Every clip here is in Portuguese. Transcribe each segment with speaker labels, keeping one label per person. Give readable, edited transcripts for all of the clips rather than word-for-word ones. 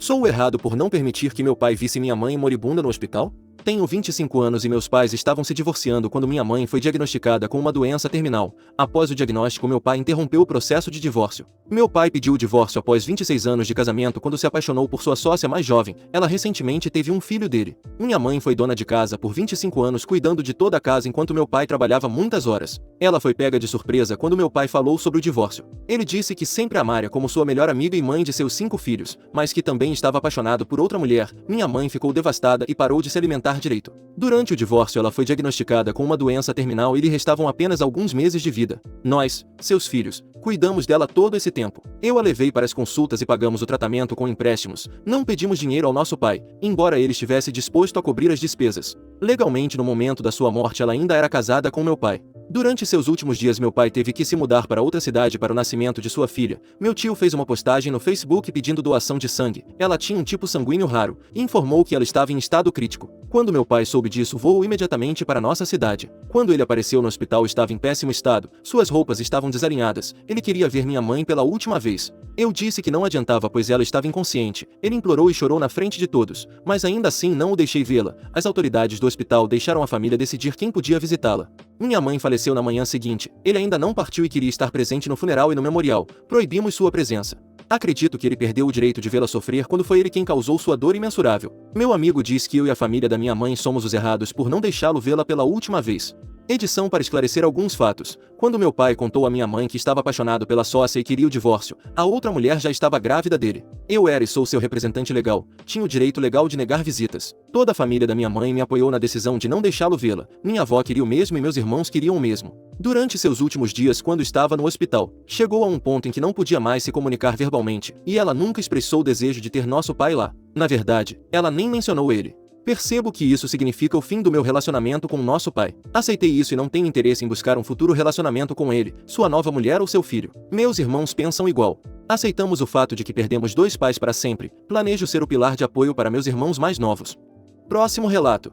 Speaker 1: Sou errado por não permitir que meu pai visse minha mãe moribunda no hospital? Tenho 25 anos e meus pais estavam se divorciando quando minha mãe foi diagnosticada com uma doença terminal. Após o diagnóstico, meu pai interrompeu o processo de divórcio. Meu pai pediu o divórcio após 26 anos de casamento quando se apaixonou por sua sócia mais jovem. Ela recentemente teve um filho dele. Minha mãe foi dona de casa por 25 anos cuidando de toda a casa enquanto meu pai trabalhava muitas horas. Ela foi pega de surpresa quando meu pai falou sobre o divórcio. Ele disse que sempre amara como sua melhor amiga e mãe de seus 5 filhos, mas que também estava apaixonado por outra mulher. Minha mãe ficou devastada e parou de se alimentar direito. Durante o divórcio, ela foi diagnosticada com uma doença terminal e lhe restavam apenas alguns meses de vida. Nós, seus filhos, cuidamos dela todo esse tempo. Eu a levei para as consultas e pagamos o tratamento com empréstimos. Não pedimos dinheiro ao nosso pai, embora ele estivesse disposto a cobrir as despesas. Legalmente, no momento da sua morte, ela ainda era casada com meu pai. Durante seus últimos dias, meu pai teve que se mudar para outra cidade para o nascimento de sua filha. Meu tio fez uma postagem no Facebook pedindo doação de sangue. Ela tinha um tipo sanguíneo raro e informou que ela estava em estado crítico. Quando meu pai soube disso, voou imediatamente para nossa cidade. Quando ele apareceu no hospital, estava em péssimo estado. Suas roupas estavam desalinhadas. Ele queria ver minha mãe pela última vez. Eu disse que não adiantava, pois ela estava inconsciente. Ele implorou e chorou na frente de todos, mas ainda assim não o deixei vê-la. As autoridades do hospital deixaram a família decidir quem podia visitá-la. Minha mãe faleceu na manhã seguinte. Ele ainda não partiu e queria estar presente no funeral e no memorial. Proibimos sua presença. Acredito que ele perdeu o direito de vê-la sofrer quando foi ele quem causou sua dor imensurável. Meu amigo diz que eu e a família da minha mãe somos os errados por não deixá-lo vê-la pela última vez. Edição para esclarecer alguns fatos. Quando meu pai contou à minha mãe que estava apaixonado pela sócia e queria o divórcio, a outra mulher já estava grávida dele. Eu era e sou seu representante legal. Tinha o direito legal de negar visitas. Toda a família da minha mãe me apoiou na decisão de não deixá-lo vê-la. Minha avó queria o mesmo e meus irmãos queriam o mesmo. Durante seus últimos dias, quando estava no hospital, chegou a um ponto em que não podia mais se comunicar verbalmente, e ela nunca expressou o desejo de ter nosso pai lá. Na verdade, ela nem mencionou ele. Percebo que isso significa o fim do meu relacionamento com nosso pai. Aceitei isso e não tenho interesse em buscar um futuro relacionamento com ele, sua nova mulher ou seu filho. Meus irmãos pensam igual. Aceitamos o fato de que perdemos 2 pais para sempre. Planejo ser o pilar de apoio para meus irmãos mais novos. Próximo relato.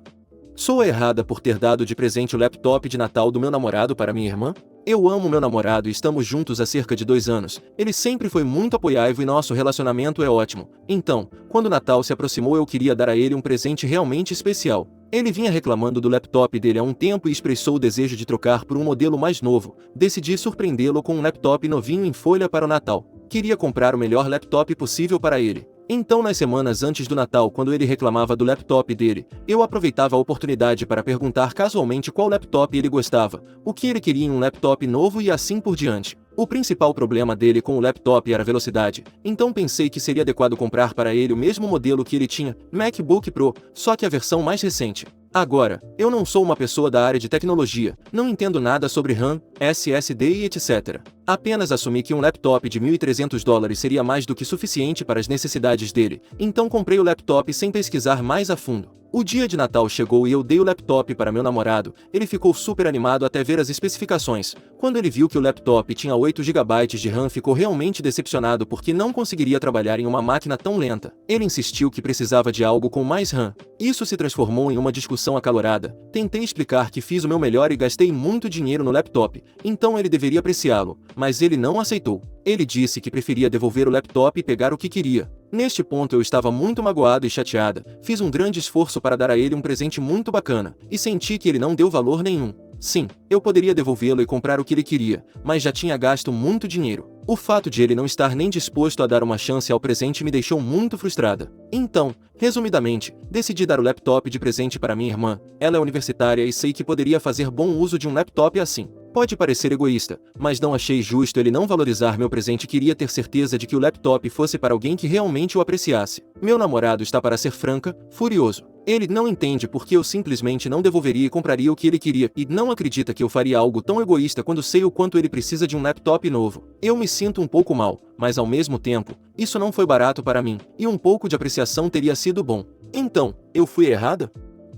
Speaker 1: Sou errada por ter dado de presente o laptop de Natal do meu namorado para minha irmã? Eu amo meu namorado e estamos juntos há cerca de 2 anos. Ele sempre foi muito apoiável e nosso relacionamento é ótimo. Então, quando o Natal se aproximou, eu queria dar a ele um presente realmente especial. Ele vinha reclamando do laptop dele há um tempo e expressou o desejo de trocar por um modelo mais novo. Decidi surpreendê-lo com um laptop novinho em folha para o Natal. Queria comprar o melhor laptop possível para ele. Então, nas semanas antes do Natal, quando ele reclamava do laptop dele, eu aproveitava a oportunidade para perguntar casualmente qual laptop ele gostava, o que ele queria em um laptop novo e assim por diante. O principal problema dele com o laptop era a velocidade, então pensei que seria adequado comprar para ele o mesmo modelo que ele tinha, MacBook Pro, só que a versão mais recente. Agora, eu não sou uma pessoa da área de tecnologia, não entendo nada sobre RAM, SSD e etc. Apenas assumi que um laptop de $1.300 seria mais do que suficiente para as necessidades dele, então comprei o laptop sem pesquisar mais a fundo. O dia de Natal chegou e eu dei o laptop para meu namorado. Ele ficou super animado até ver as especificações. Quando ele viu que o laptop tinha 8 GB de RAM, ficou realmente decepcionado porque não conseguiria trabalhar em uma máquina tão lenta. Ele insistiu que precisava de algo com mais RAM. Isso se transformou em uma discussão acalorada. Tentei explicar que fiz o meu melhor e gastei muito dinheiro no laptop, então ele deveria apreciá-lo, mas ele não aceitou. Ele disse que preferia devolver o laptop e pegar o que queria. Neste ponto eu estava muito magoada e chateada. Fiz um grande esforço para dar a ele um presente muito bacana, e senti que ele não deu valor nenhum. Sim, eu poderia devolvê-lo e comprar o que ele queria, mas já tinha gasto muito dinheiro. O fato de ele não estar nem disposto a dar uma chance ao presente me deixou muito frustrada. Então, resumidamente, decidi dar o laptop de presente para minha irmã. Ela é universitária e sei que poderia fazer bom uso de um laptop assim. Pode parecer egoísta, mas não achei justo ele não valorizar meu presente e queria ter certeza de que o laptop fosse para alguém que realmente o apreciasse. Meu namorado está, para ser franca, furioso. Ele não entende porque eu simplesmente não devolveria e compraria o que ele queria, e não acredita que eu faria algo tão egoísta quando sei o quanto ele precisa de um laptop novo. Eu me sinto um pouco mal, mas ao mesmo tempo, isso não foi barato para mim, e um pouco de apreciação teria sido bom. Então, eu fui errada?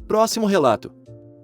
Speaker 1: Próximo relato.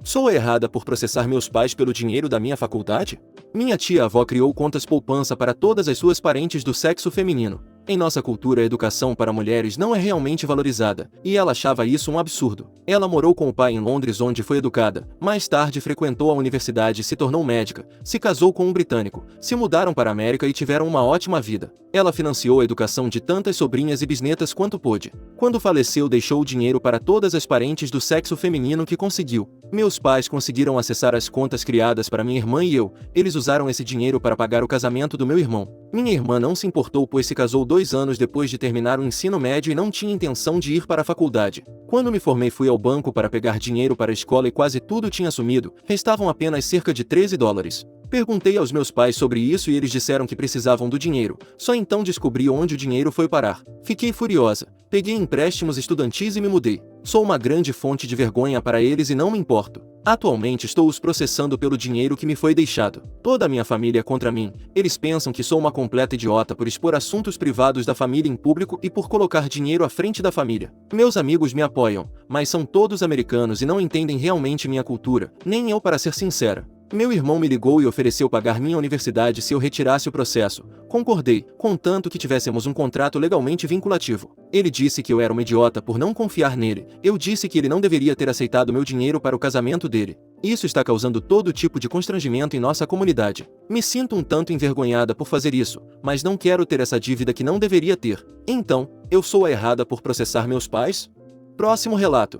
Speaker 1: Sou errada por processar meus pais pelo dinheiro da minha faculdade? Minha tia-avó criou contas poupança para todas as suas parentes do sexo feminino. Em nossa cultura, a educação para mulheres não é realmente valorizada, e ela achava isso um absurdo. Ela morou com o pai em Londres, onde foi educada. Mais tarde frequentou a universidade e se tornou médica. Se casou com um britânico. Se mudaram para a América e tiveram uma ótima vida. Ela financiou a educação de tantas sobrinhas e bisnetas quanto pôde. Quando faleceu, deixou o dinheiro para todas as parentes do sexo feminino que conseguiu. Meus pais conseguiram acessar as contas criadas para minha irmã e eu. Eles usaram esse dinheiro para pagar o casamento do meu irmão. Minha irmã não se importou, pois se casou 2 anos depois de terminar o ensino médio e não tinha intenção de ir para a faculdade. Quando me formei, fui ao banco para pegar dinheiro para a escola e quase tudo tinha sumido. Restavam apenas cerca de $13. Perguntei aos meus pais sobre isso e eles disseram que precisavam do dinheiro. Só então descobri onde o dinheiro foi parar. Fiquei furiosa. Peguei empréstimos estudantis e me mudei. Sou uma grande fonte de vergonha para eles e não me importo. Atualmente estou os processando pelo dinheiro que me foi deixado. Toda a minha família é contra mim. Eles pensam que sou uma completa idiota por expor assuntos privados da família em público e por colocar dinheiro à frente da família. Meus amigos me apoiam, mas são todos americanos e não entendem realmente minha cultura, nem eu, para ser sincera. Meu irmão me ligou e ofereceu pagar minha universidade se eu retirasse o processo. Concordei, contanto que tivéssemos um contrato legalmente vinculativo. Ele disse que eu era uma idiota por não confiar nele. Eu disse que ele não deveria ter aceitado meu dinheiro para o casamento dele. Isso está causando todo tipo de constrangimento em nossa comunidade. Me sinto um tanto envergonhada por fazer isso, mas não quero ter essa dívida que não deveria ter. Então, eu sou a errada por processar meus pais? Próximo relato.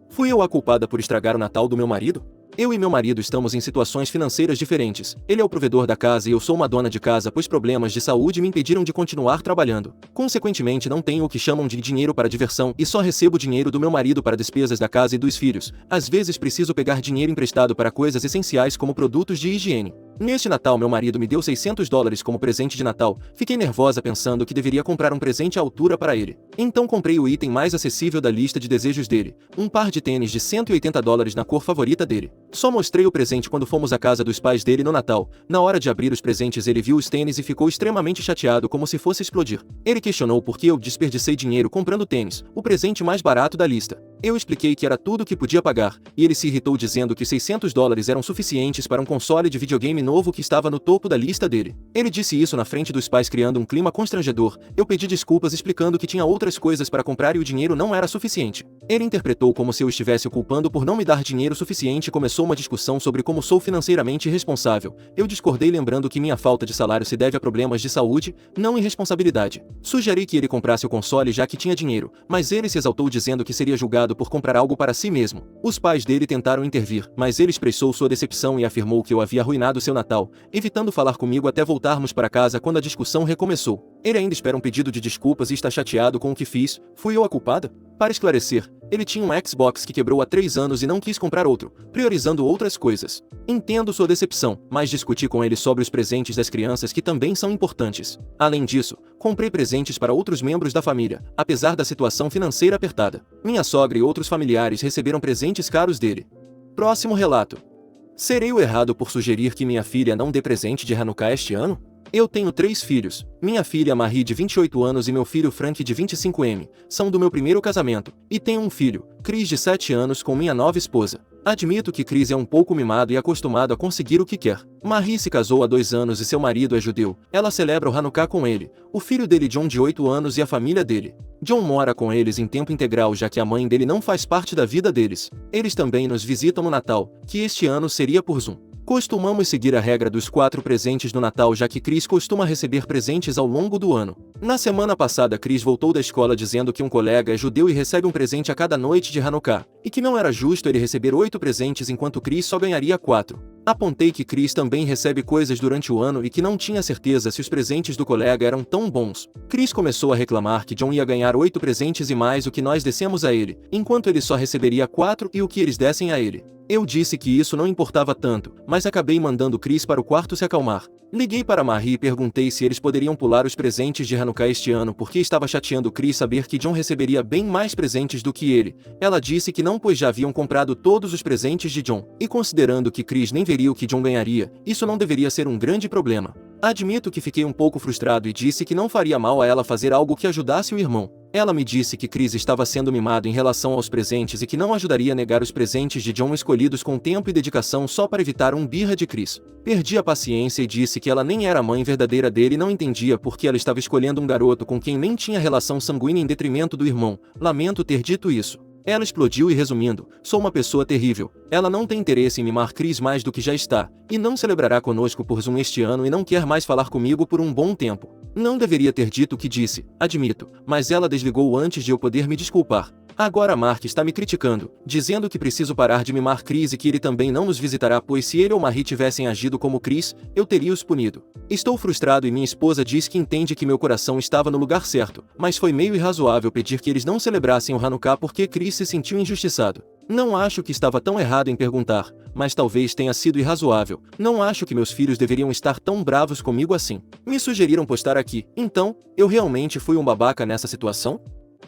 Speaker 1: Fui eu a culpada por estragar o Natal do meu marido? Eu e meu marido estamos em situações financeiras diferentes. Ele é o provedor da casa e eu sou uma dona de casa, pois problemas de saúde me impediram de continuar trabalhando. Consequentemente, não tenho o que chamam de dinheiro para diversão e só recebo dinheiro do meu marido para despesas da casa e dos filhos. Às vezes preciso pegar dinheiro emprestado para coisas essenciais como produtos de higiene. Neste Natal, meu marido me deu $600 como presente de Natal. Fiquei nervosa pensando que deveria comprar um presente à altura para ele. Então comprei o item mais acessível da lista de desejos dele, um par de tênis de $180 na cor favorita dele. Só mostrei o presente quando fomos à casa dos pais dele no Natal. Na hora de abrir os presentes, ele viu os tênis e ficou extremamente chateado, como se fosse explodir. Ele questionou por que eu desperdicei dinheiro comprando tênis, o presente mais barato da lista. Eu expliquei que era tudo o que podia pagar, e ele se irritou dizendo que $600 eram suficientes para um console de videogame novo que estava no topo da lista dele. Ele disse isso na frente dos pais, criando um clima constrangedor. Eu pedi desculpas explicando que tinha outras coisas para comprar e o dinheiro não era suficiente. Ele interpretou como se eu estivesse o culpando por não me dar dinheiro suficiente e começou uma discussão sobre como sou financeiramente irresponsável. Eu discordei, lembrando que minha falta de salário se deve a problemas de saúde, não irresponsabilidade. Sugeri que ele comprasse o console já que tinha dinheiro, mas ele se exaltou dizendo que seria julgado por comprar algo para si mesmo. Os pais dele tentaram intervir, mas ele expressou sua decepção e afirmou que eu havia arruinado seu Natal, evitando falar comigo até voltarmos para casa quando a discussão recomeçou. Ele ainda espera um pedido de desculpas e está chateado com o que fiz. Fui eu a culpada? Para esclarecer, ele tinha um Xbox que quebrou há 3 anos e não quis comprar outro, priorizando outras coisas. Entendo sua decepção, mas discuti com ele sobre os presentes das crianças, que também são importantes. Além disso, comprei presentes para outros membros da família, apesar da situação financeira apertada. Minha sogra e outros familiares receberam presentes caros dele. Próximo relato. Serei o errado por sugerir que minha filha não dê presente de Hanukkah este ano? Eu tenho 3 filhos. Minha filha Marie, de 28 anos, e meu filho Frank, de 25 são do meu primeiro casamento. E tenho um filho, Chris, de 7 anos, com minha nova esposa. Admito que Chris é um pouco mimado e acostumado a conseguir o que quer. Marie se casou há 2 anos e seu marido é judeu. Ela celebra o Hanukkah com ele, o filho dele John, de 8 anos, e a família dele. John mora com eles em tempo integral, já que a mãe dele não faz parte da vida deles. Eles também nos visitam no Natal, que este ano seria por Zoom. Costumamos seguir a regra dos 4 presentes no Natal, já que Chris costuma receber presentes ao longo do ano. Na semana passada, Chris voltou da escola dizendo que um colega é judeu e recebe um presente a cada noite de Hanukkah, e que não era justo ele receber 8 presentes enquanto Chris só ganharia 4. Apontei que Chris também recebe coisas durante o ano e que não tinha certeza se os presentes do colega eram tão bons. Chris começou a reclamar que John ia ganhar 8 presentes e mais o que nós dessemos a ele, enquanto ele só receberia 4 e o que eles dessem a ele. Eu disse que isso não importava tanto, mas acabei mandando Chris para o quarto se acalmar. Liguei para Marie e perguntei se eles poderiam pular os presentes de Hanukkah este ano, porque estava chateando Chris saber que John receberia bem mais presentes do que ele. Ela disse que não, pois já haviam comprado todos os presentes de John, e considerando que Chris nem veria o que John ganharia, isso não deveria ser um grande problema. Admito que fiquei um pouco frustrado e disse que não faria mal a ela fazer algo que ajudasse o irmão. Ela me disse que Chris estava sendo mimado em relação aos presentes e que não ajudaria a negar os presentes de John escolhidos com tempo e dedicação só para evitar um birra de Chris. Perdi a paciência e disse que ela nem era a mãe verdadeira dele e não entendia por que ela estava escolhendo um garoto com quem nem tinha relação sanguínea em detrimento do irmão. Lamento ter dito isso. Ela explodiu e resumindo, sou uma pessoa terrível. Ela não tem interesse em mimar Chris mais do que já está, e não celebrará conosco por Zoom este ano e não quer mais falar comigo por um bom tempo. Não deveria ter dito o que disse, admito, mas ela desligou antes de eu poder me desculpar. Agora Mark está me criticando, dizendo que preciso parar de mimar Chris e que ele também não nos visitará, pois se ele ou Marie tivessem agido como Chris, eu teria os punido. Estou frustrado e minha esposa diz que entende que meu coração estava no lugar certo, mas foi meio irrazoável pedir que eles não celebrassem o Hanukkah porque Chris se sentiu injustiçado. Não acho que estava tão errado em perguntar, mas talvez tenha sido irrazoável. Não acho que meus filhos deveriam estar tão bravos comigo assim. Me sugeriram postar aqui, então, eu realmente fui um babaca nessa situação?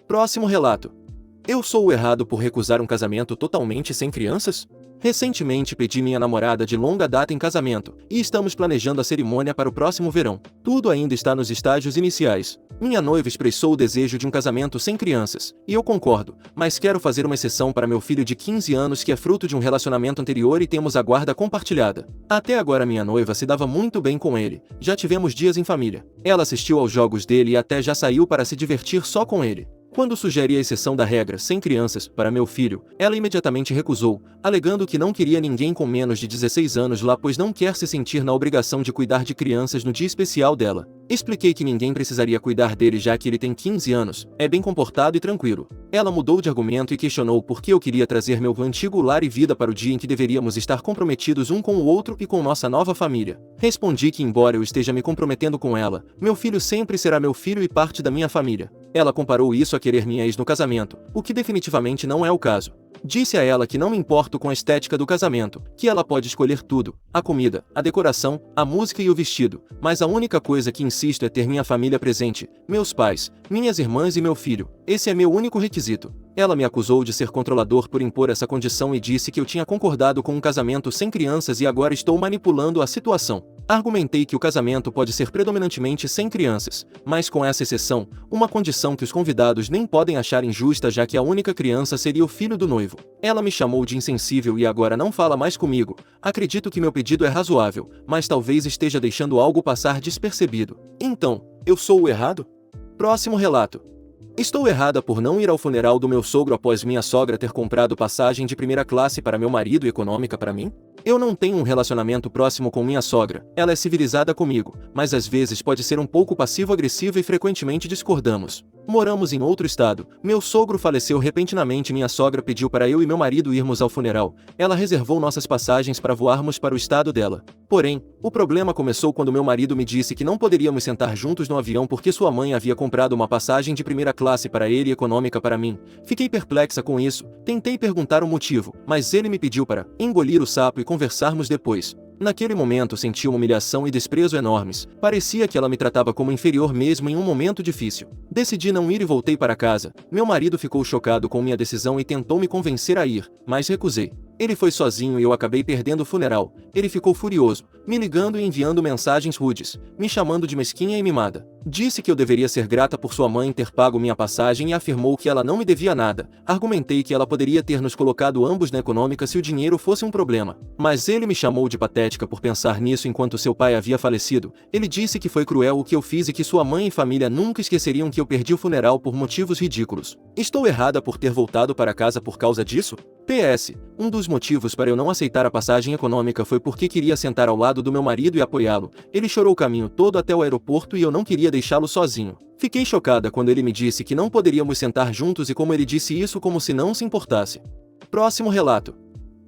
Speaker 1: Próximo relato. Eu sou o errado por recusar um casamento totalmente sem crianças? Recentemente pedi minha namorada de longa data em casamento, e estamos planejando a cerimônia para o próximo verão. Tudo ainda está nos estágios iniciais. Minha noiva expressou o desejo de um casamento sem crianças, e eu concordo, mas quero fazer uma exceção para meu filho de 15 anos que é fruto de um relacionamento anterior e temos a guarda compartilhada. Até agora minha noiva se dava muito bem com ele, já tivemos dias em família. Ela assistiu aos jogos dele e até já saiu para se divertir só com ele. Quando sugeri a exceção da regra sem crianças para meu filho, ela imediatamente recusou, alegando que não queria ninguém com menos de 16 anos lá pois não quer se sentir na obrigação de cuidar de crianças no dia especial dela. Expliquei que ninguém precisaria cuidar dele já que ele tem 15 anos, é bem comportado e tranquilo. Ela mudou de argumento e questionou por que eu queria trazer meu antigo lar e vida para o dia em que deveríamos estar comprometidos um com o outro e com nossa nova família. Respondi que embora eu esteja me comprometendo com ela, meu filho sempre será meu filho e parte da minha família. Ela comparou isso a querer minha ex no casamento, o que definitivamente não é o caso. Disse a ela que não me importo com a estética do casamento, que ela pode escolher tudo, a comida, a decoração, a música e o vestido, mas a única coisa que insisto é ter minha família presente, meus pais, minhas irmãs e meu filho. Esse é meu único requisito. Ela me acusou de ser controlador por impor essa condição e disse que eu tinha concordado com um casamento sem crianças e agora estou manipulando a situação. Argumentei que o casamento pode ser predominantemente sem crianças, mas com essa exceção, uma condição que os convidados nem podem achar injusta já que a única criança seria o filho do noivo. Ela me chamou de insensível e agora não fala mais comigo. Acredito que meu pedido é razoável, mas talvez esteja deixando algo passar despercebido. Então, eu sou o errado? Próximo relato. Estou errada por não ir ao funeral do meu sogro após minha sogra ter comprado passagem de primeira classe para meu marido e econômica para mim? Eu não tenho um relacionamento próximo com minha sogra, ela é civilizada comigo, mas às vezes pode ser um pouco passivo-agressiva e frequentemente discordamos. Moramos em outro estado, meu sogro faleceu repentinamente e minha sogra pediu para eu e meu marido irmos ao funeral. Ela reservou nossas passagens para voarmos para o estado dela. Porém, o problema começou quando meu marido me disse que não poderíamos sentar juntos no avião porque sua mãe havia comprado uma passagem de primeira classe para ele e econômica para mim. Fiquei perplexa com isso, tentei perguntar o motivo, mas ele me pediu para engolir o sapo e conversarmos depois. Naquele momento senti uma humilhação e desprezo enormes, parecia que ela me tratava como inferior mesmo em um momento difícil. Decidi não ir e voltei para casa. Meu marido ficou chocado com minha decisão e tentou me convencer a ir, mas recusei. Ele foi sozinho e eu acabei perdendo o funeral. Ele ficou furioso, me ligando e enviando mensagens rudes, me chamando de mesquinha e mimada. Disse que eu deveria ser grata por sua mãe ter pago minha passagem e afirmou que ela não me devia nada. Argumentei que ela poderia ter nos colocado ambos na econômica se o dinheiro fosse um problema. Mas ele me chamou de patética por pensar nisso enquanto seu pai havia falecido. Ele disse que foi cruel o que eu fiz e que sua mãe e família nunca esqueceriam que eu perdi o funeral por motivos ridículos. Estou errada por ter voltado para casa por causa disso? PS. Um dos motivos para eu não aceitar a passagem econômica foi porque queria sentar ao lado do meu marido e apoiá-lo. Ele chorou o caminho todo até o aeroporto e eu não queria deixá-lo sozinho. Fiquei chocada quando ele me disse que não poderíamos sentar juntos e como ele disse isso como se não se importasse. Próximo relato.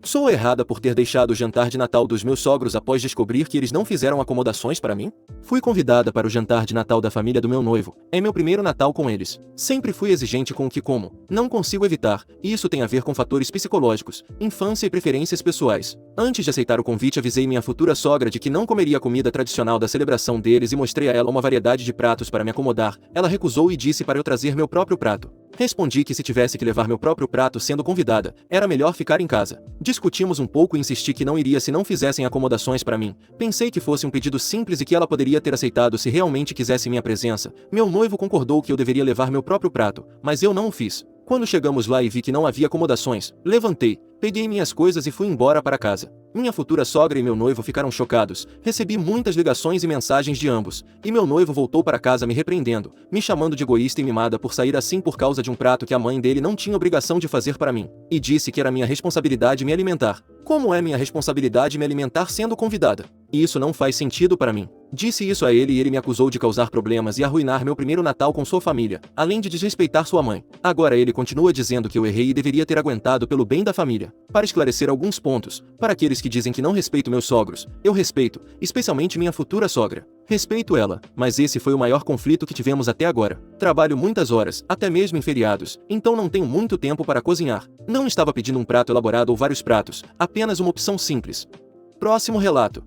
Speaker 1: Sou errada por ter deixado o jantar de Natal dos meus sogros após descobrir que eles não fizeram acomodações para mim? Fui convidada para o jantar de Natal da família do meu noivo. É meu primeiro Natal com eles. Sempre fui exigente com o que como. Não consigo evitar, e isso tem a ver com fatores psicológicos, infância e preferências pessoais. Antes de aceitar o convite, avisei minha futura sogra de que não comeria a comida tradicional da celebração deles e mostrei a ela uma variedade de pratos para me acomodar. Ela recusou e disse para eu trazer meu próprio prato. Respondi que se tivesse que levar meu próprio prato sendo convidada, era melhor ficar em casa. Discutimos um pouco e insisti que não iria se não fizessem acomodações para mim. Pensei que fosse um pedido simples e que ela poderia ter aceitado se realmente quisesse minha presença. Meu noivo concordou que eu deveria levar meu próprio prato, mas eu não o fiz. Quando chegamos lá e vi que não havia acomodações, levantei, peguei minhas coisas e fui embora para casa. Minha futura sogra e meu noivo ficaram chocados. Recebi muitas ligações e mensagens de ambos, e meu noivo voltou para casa me repreendendo, me chamando de egoísta e mimada por sair assim por causa de um prato que a mãe dele não tinha obrigação de fazer para mim, e disse que era minha responsabilidade me alimentar. Como é minha responsabilidade me alimentar sendo convidada? Isso não faz sentido para mim. Disse isso a ele e ele me acusou de causar problemas e arruinar meu primeiro Natal com sua família, além de desrespeitar sua mãe. Agora ele continua dizendo que eu errei e deveria ter aguentado pelo bem da família. Para esclarecer alguns pontos, para aqueles que dizem que não respeito meus sogros, eu respeito, especialmente minha futura sogra. Respeito ela, mas esse foi o maior conflito que tivemos até agora. Trabalho muitas horas, até mesmo em feriados, então não tenho muito tempo para cozinhar. Não estava pedindo um prato elaborado ou vários pratos, apenas uma opção simples. Próximo relato.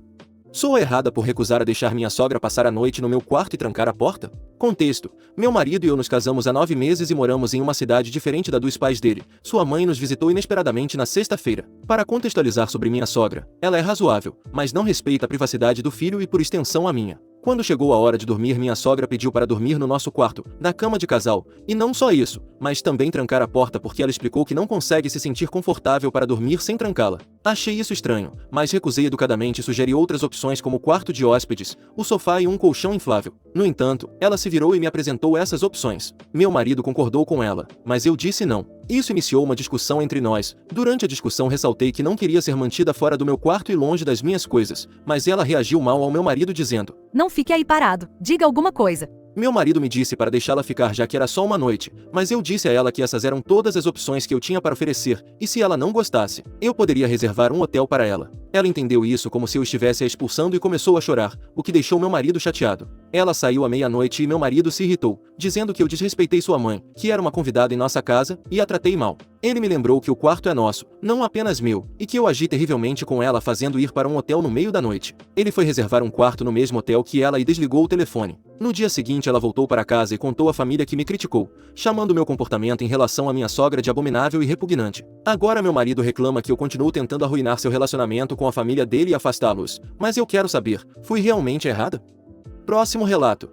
Speaker 1: Sou errada por recusar a deixar minha sogra passar a noite no meu quarto e trancar a porta? Contexto. Meu marido e eu nos casamos há 9 meses e moramos em uma cidade diferente da dos pais dele. Sua mãe nos visitou inesperadamente na sexta-feira. Para contextualizar sobre minha sogra, ela é razoável, mas não respeita a privacidade do filho e por extensão a minha. Quando chegou a hora de dormir, minha sogra pediu para dormir no nosso quarto, na cama de casal, e não só isso, mas também trancar a porta porque ela explicou que não consegue se sentir confortável para dormir sem trancá-la. Achei isso estranho, mas recusei educadamente e sugeri outras opções como quarto de hóspedes, o sofá e um colchão inflável. No entanto, ela se virou e me apresentou essas opções. Meu marido concordou com ela, mas eu disse não. Isso iniciou uma discussão entre nós. Durante a discussão ressaltei que não queria ser mantida fora do meu quarto e longe das minhas coisas, mas ela reagiu mal ao meu marido dizendo:
Speaker 2: "Não fique aí parado, diga alguma coisa."
Speaker 1: Meu marido me disse para deixá-la ficar já que era só uma noite, mas eu disse a ela que essas eram todas as opções que eu tinha para oferecer, e se ela não gostasse, eu poderia reservar um hotel para ela. Ela entendeu isso como se eu estivesse a expulsando e começou a chorar, o que deixou meu marido chateado. Ela saiu à meia-noite e meu marido se irritou, dizendo que eu desrespeitei sua mãe, que era uma convidada em nossa casa, e a tratei mal. Ele me lembrou que o quarto é nosso, não apenas meu, e que eu agi terrivelmente com ela fazendo ir para um hotel no meio da noite. Ele foi reservar um quarto no mesmo hotel que ela e desligou o telefone. No dia seguinte ela voltou para casa e contou à família que me criticou, chamando meu comportamento em relação à minha sogra de abominável e repugnante. Agora meu marido reclama que eu continuo tentando arruinar seu relacionamento com a família dele e afastá-los, mas eu quero saber, fui realmente errada? Próximo relato.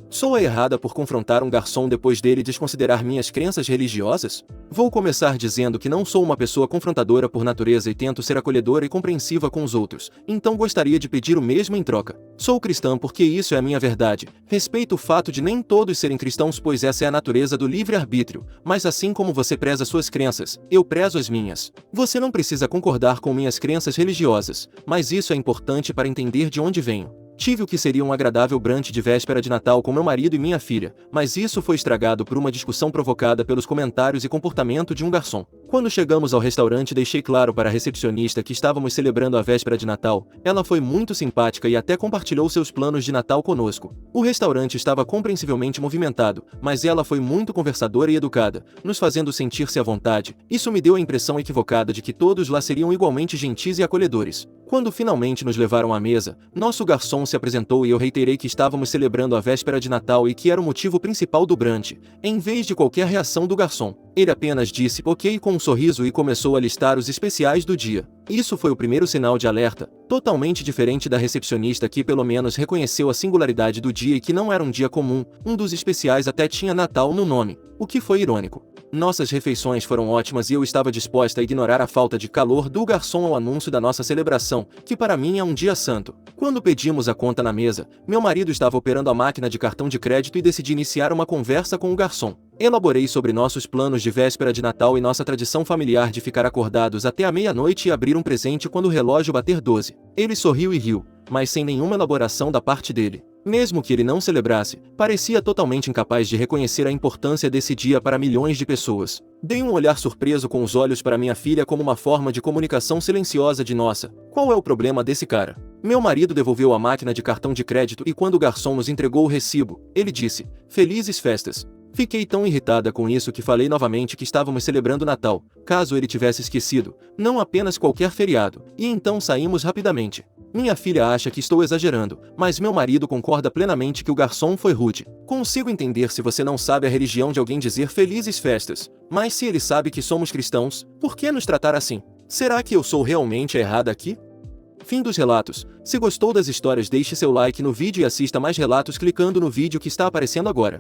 Speaker 1: Sou a errada por confrontar um garçom depois dele desconsiderar minhas crenças religiosas? Vou começar dizendo que não sou uma pessoa confrontadora por natureza e tento ser acolhedora e compreensiva com os outros, então gostaria de pedir o mesmo em troca. Sou cristã porque isso é a minha verdade. Respeito o fato de nem todos serem cristãos, pois essa é a natureza do livre-arbítrio, mas assim como você preza suas crenças, eu prezo as minhas. Você não precisa concordar com minhas crenças religiosas, mas isso é importante para entender de onde venho. Tive o que seria um agradável brunch de véspera de Natal com meu marido e minha filha, mas isso foi estragado por uma discussão provocada pelos comentários e comportamento de um garçom. Quando chegamos ao restaurante, deixei claro para a recepcionista que estávamos celebrando a véspera de Natal. Ela foi muito simpática e até compartilhou seus planos de Natal conosco. O restaurante estava compreensivelmente movimentado, mas ela foi muito conversadora e educada, nos fazendo sentir-se à vontade. Isso me deu a impressão equivocada de que todos lá seriam igualmente gentis e acolhedores. Quando finalmente nos levaram à mesa, nosso garçom se apresentou e eu reiterei que estávamos celebrando a véspera de Natal e que era o motivo principal do brunch, em vez de qualquer reação do garçom. Ele apenas disse ok com um sorriso e começou a listar os especiais do dia. Isso foi o primeiro sinal de alerta, totalmente diferente da recepcionista que pelo menos reconheceu a singularidade do dia e que não era um dia comum. Um dos especiais até tinha Natal no nome, o que foi irônico. Nossas refeições foram ótimas e eu estava disposta a ignorar a falta de calor do garçom ao anúncio da nossa celebração, que para mim é um dia santo. Quando pedimos a conta na mesa, meu marido estava operando a máquina de cartão de crédito e decidi iniciar uma conversa com o garçom. Elaborei sobre nossos planos de véspera de Natal e nossa tradição familiar de ficar acordados até a meia-noite e abrir um presente quando o relógio bater 12. Ele sorriu e riu, mas sem nenhuma elaboração da parte dele. Mesmo que ele não celebrasse, parecia totalmente incapaz de reconhecer a importância desse dia para milhões de pessoas. Dei um olhar surpreso com os olhos para minha filha como uma forma de comunicação silenciosa de nossa, qual é o problema desse cara? Meu marido devolveu a máquina de cartão de crédito e quando o garçom nos entregou o recibo, ele disse, felizes festas. Fiquei tão irritada com isso que falei novamente que estávamos celebrando Natal, caso ele tivesse esquecido, não apenas qualquer feriado, e então saímos rapidamente. Minha filha acha que estou exagerando, mas meu marido concorda plenamente que o garçom foi rude. Consigo entender se você não sabe a religião de alguém dizer felizes festas, mas se ele sabe que somos cristãos, por que nos tratar assim? Será que eu sou realmente a errada aqui? Fim dos relatos. Se gostou das histórias, deixe seu like no vídeo e assista mais relatos clicando no vídeo que está aparecendo agora.